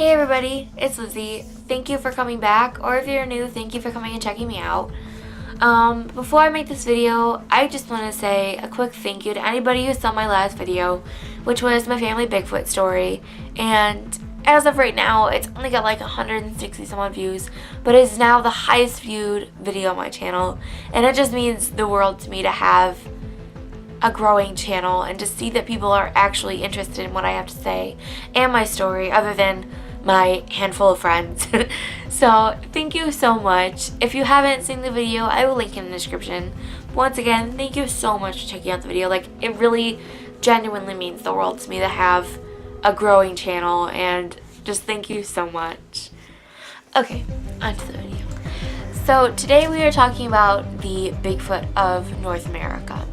Hey everybody, it's Lizzie. Thank you for coming back, or if you're new, thank you for coming and checking me out. Before I make this video, I just want to say a quick thank you to anybody who saw my last video, which was my family Bigfoot story, and as of right now, it's only got like 160 some odd views, but it's now the highest viewed video on my channel, and it just means the world to me to have a growing channel and to see that people are actually interested in what I have to say and my story other than my handful of friends. So thank you so much. If you haven't seen the video, I will link in the description. Once again, thank you so much for checking out the video. Like, it really genuinely means the world to me to have a growing channel, and just thank you so much. Okay, on to the video. So today we are talking about the Bigfoot of North America.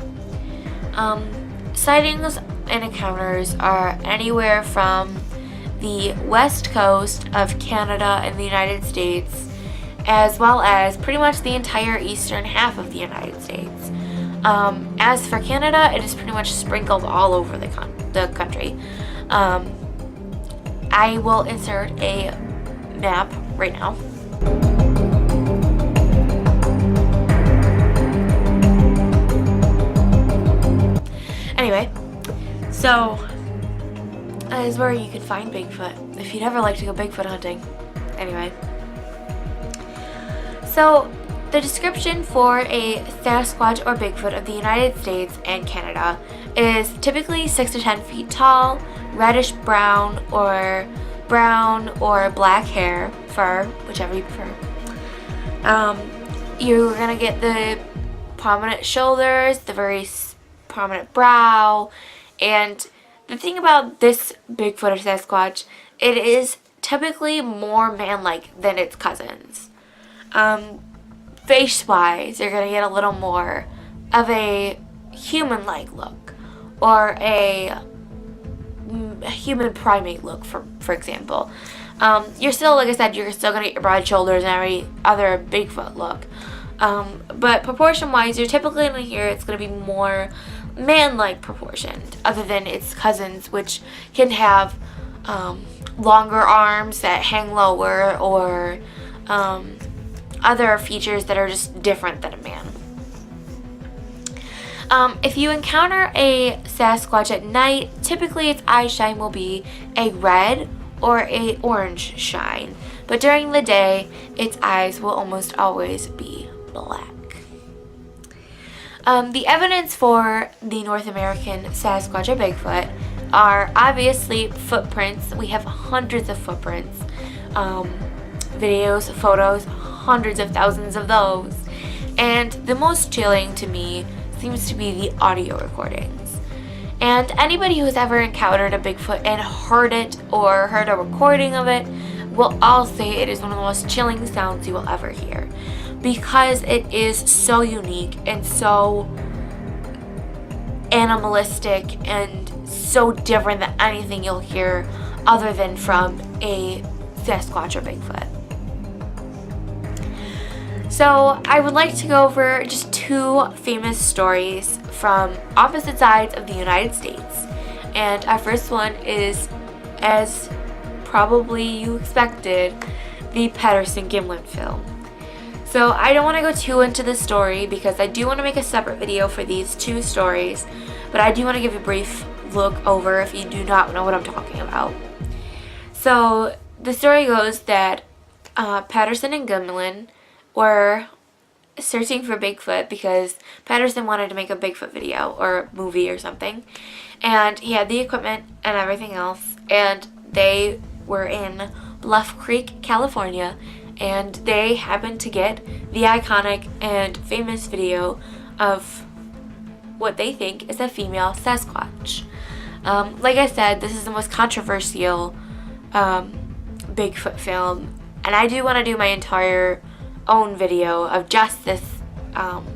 Sightings and encounters are anywhere from the west coast of Canada and the United States, as well as pretty much the entire eastern half of the United States. As for Canada, it is pretty much sprinkled all over the country. I will insert a map right now. Anyway, so that is where you can find Bigfoot if you'd ever like to go Bigfoot hunting. Anyway, so the description for a Sasquatch or Bigfoot of the United States and Canada is typically 6 to 10 feet tall, reddish brown or black hair, fur, whichever you prefer. You're gonna get the prominent shoulders, the very prominent brow, and the thing about this Bigfoot or Sasquatch, it is typically more man-like than its cousins. Face-wise, you're gonna get a little more of a human-like look, or a human primate look, for example. You're still, like I said, you're still gonna get your broad shoulders and every other Bigfoot look. But proportion-wise, you're typically gonna hear it's gonna be more man-like proportioned, other than its cousins, which can have longer arms that hang lower, or other features that are just different than a man. If you encounter a Sasquatch at night, typically its eye shine will be a red or a orange shine, but during the day, its eyes will almost always be black. The evidence for the North American Sasquatch or Bigfoot are obviously footprints. We have hundreds of footprints, videos, photos, hundreds of thousands of those. And the most chilling to me seems to be the audio recordings. And anybody who's ever encountered a Bigfoot and heard it or heard a recording of it will all say it is one of the most chilling sounds you will ever hear, because it is so unique and so animalistic and so different than anything you'll hear other than from a Sasquatch or Bigfoot. So I would like to go over just two famous stories from opposite sides of the United States. And our first one is, as probably you expected, the Patterson-Gimlin film. So I don't want to go too into this story because I do want to make a separate video for these two stories, but I do want to give a brief look over if you do not know what I'm talking about. So the story goes that Patterson and Gimlin were searching for Bigfoot because Patterson wanted to make a Bigfoot video or movie or something, and he had the equipment and everything else, and they were in Bluff Creek, California, and they happened to get the iconic and famous video of what they think is a female Sasquatch. Like I said, this is the most controversial Bigfoot film, and I do want to do my entire own video of just this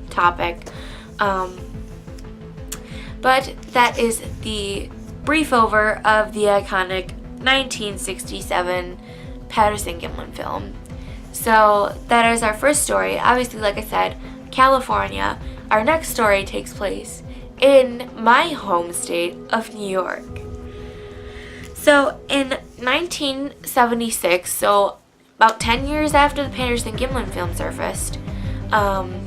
topic. But that is the brief over of the iconic 1967 Patterson-Gimlin film. So that is our first story. Obviously, like I said, California. Our next story takes place in my home state of New York. So in 1976, so about 10 years after the Patterson-Gimlin film surfaced, some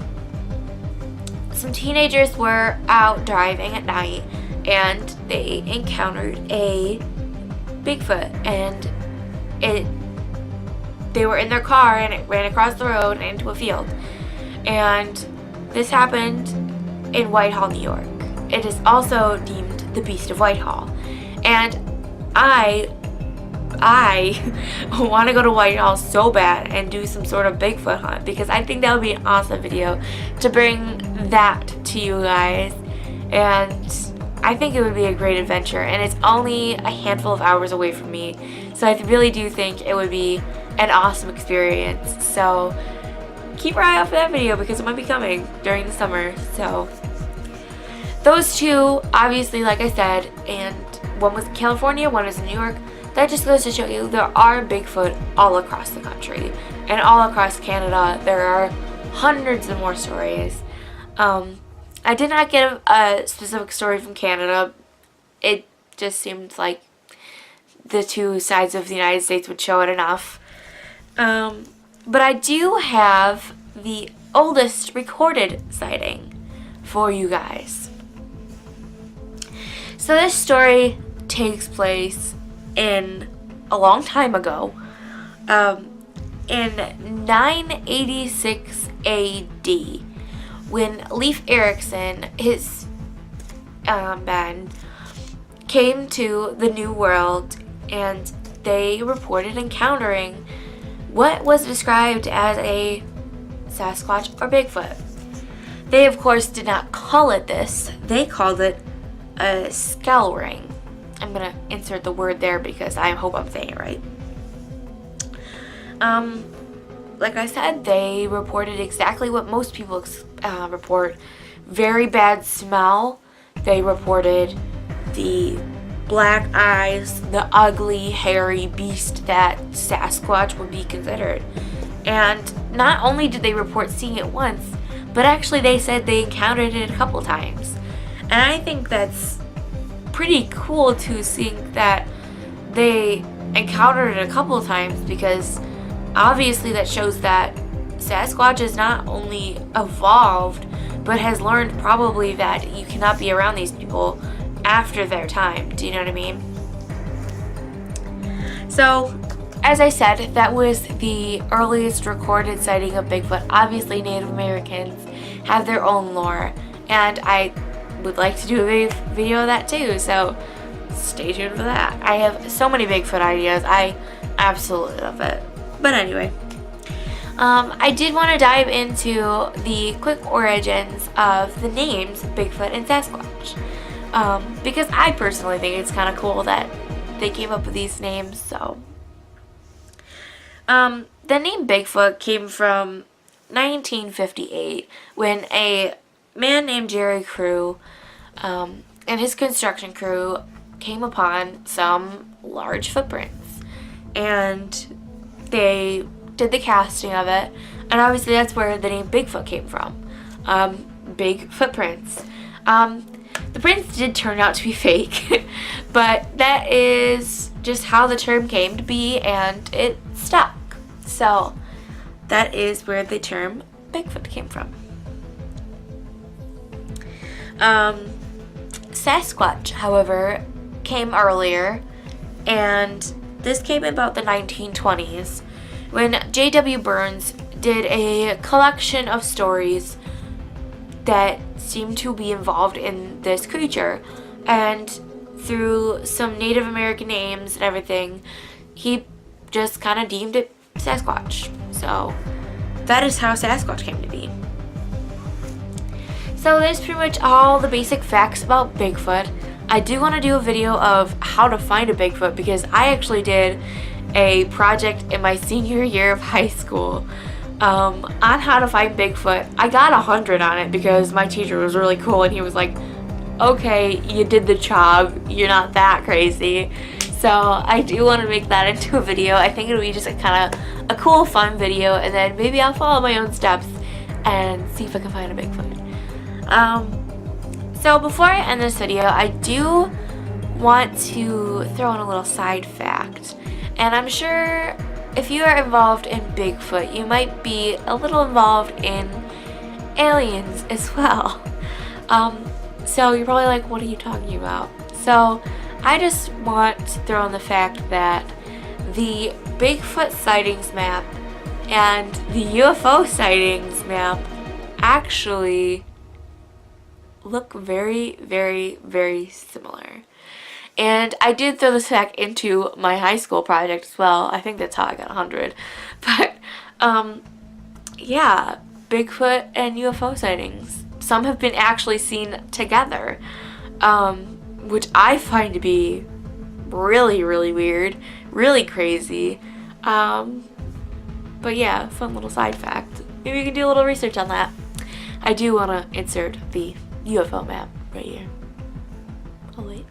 teenagers were out driving at night and they encountered a Bigfoot, and they were in their car and it ran across the road and into a field. And this happened in Whitehall, New York. It is also deemed the Beast of Whitehall. And I want to go to Whitehall so bad and do some sort of Bigfoot hunt, because I think that would be an awesome video to bring that to you guys. And I think it would be a great adventure, and it's only a handful of hours away from me, so I really do think it would be an awesome experience. So keep your eye out for that video, because it might be coming during the summer. So those two, obviously, like I said, and one was in California, one was in New York. That just goes to show you there are Bigfoot all across the country and all across Canada. There are hundreds of more stories. I did not get a specific story from Canada. It just seemed like the two sides of the United States would show it enough. But I do have the oldest recorded sighting for you guys. So this story takes place in a long time ago, in 986 AD, when Leif Erikson, his band, came to the New World, and they reported encountering what was described as a Sasquatch or Bigfoot. They, of course, did not call it this. They called it a skull ring. I'm going to insert the word there because I hope I'm saying it right. Like I said, they reported exactly what most people report. Very bad smell. They reported the black eyes, the ugly, hairy beast that Sasquatch would be considered. And not only did they report seeing it once, but actually they said they encountered it a couple times. And I think that's pretty cool to think that they encountered it a couple times, because obviously that shows that Sasquatch is not only evolved, but has learned probably that you cannot be around these people after their time. Do you know what I mean? So, as I said, that was the earliest recorded sighting of Bigfoot. Obviously, Native Americans have their own lore, and I would like to do a video of that too, so stay tuned for that. I have so many Bigfoot ideas. I absolutely love it. But anyway, I did want to dive into the quick origins of the names Bigfoot and Sasquatch, because I personally think it's kind of cool that they came up with these names. So the name Bigfoot came from 1958, when a man named Jerry Crew and his construction crew came upon some large footprints, and they did the casting of it, and obviously that's where the name Bigfoot came from. Big footprints. The prints did turn out to be fake, but that is just how the term came to be, and it stuck. So that is where the term Bigfoot came from. Sasquatch, however, came earlier, and this came about the 1920s, when J.W. Burns did a collection of stories that seemed to be involved in this creature, and through some Native American names and everything, he just kind of deemed it Sasquatch. So that is how Sasquatch came to be. So there's pretty much all the basic facts about Bigfoot. I do want to do a video of how to find a Bigfoot, because I actually did a project in my senior year of high school on how to find Bigfoot. I got 100 on it because my teacher was really cool, and he was like, okay, you did the job, you're not that crazy. So I do want to make that into a video. I think it'll be just a kind of a cool, fun video, and then maybe I'll follow my own steps and see if I can find a Bigfoot. So before I end this video, I do want to throw in a little side fact. And I'm sure if you are involved in Bigfoot, you might be a little involved in aliens as well. So you're probably like, what are you talking about? So I just want to throw in the fact that the Bigfoot sightings map and the UFO sightings map actually look very, very, very similar. And I did throw this fact into my high school project as well. I think that's how I got 100. But, yeah, Bigfoot and UFO sightings. Some have been actually seen together, which I find to be really, really weird, really crazy. But yeah, fun little side fact. Maybe you can do a little research on that. I do want to insert the UFO map right here. Oh wait.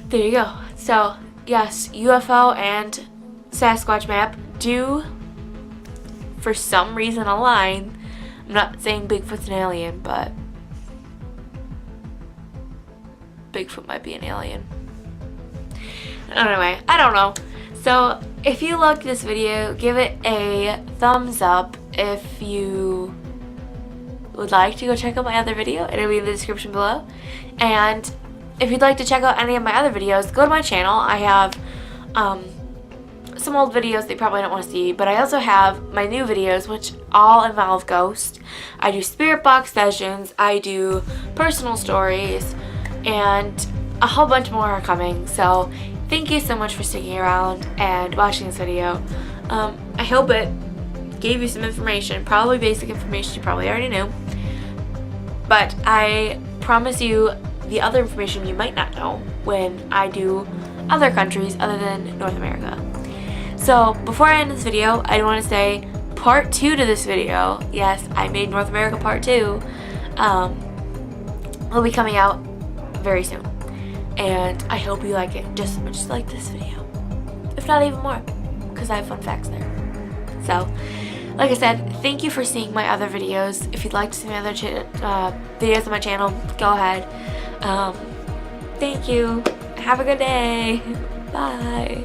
There you go. So, yes, UFO and Sasquatch map do, for some reason, align. I'm not saying Bigfoot's an alien, but Bigfoot might be an alien. Anyway, I don't know. So, if you liked this video, give it a thumbs up. If you would like to go check out my other video, it'll be in the description below. And if you'd like to check out any of my other videos, go to my channel. I have some old videos that you probably don't want to see, but I also have my new videos, which all involve ghosts. I do spirit box sessions, I do personal stories, and a whole bunch more are coming. So thank you so much for sticking around and watching this video. I hope it gave you some information, probably basic information you probably already knew, but I promise you the other information you might not know when I do other countries other than North America. So before I end this video, I want to say part 2 to this video. Yes, I made North America part 2. Will be coming out very soon. And I hope you like it just as much as you like this video. If not even more, because I have fun facts there. So, like I said, thank you for seeing my other videos. If you'd like to see my other videos on my channel, go ahead. Thank you. Have a good day. Bye.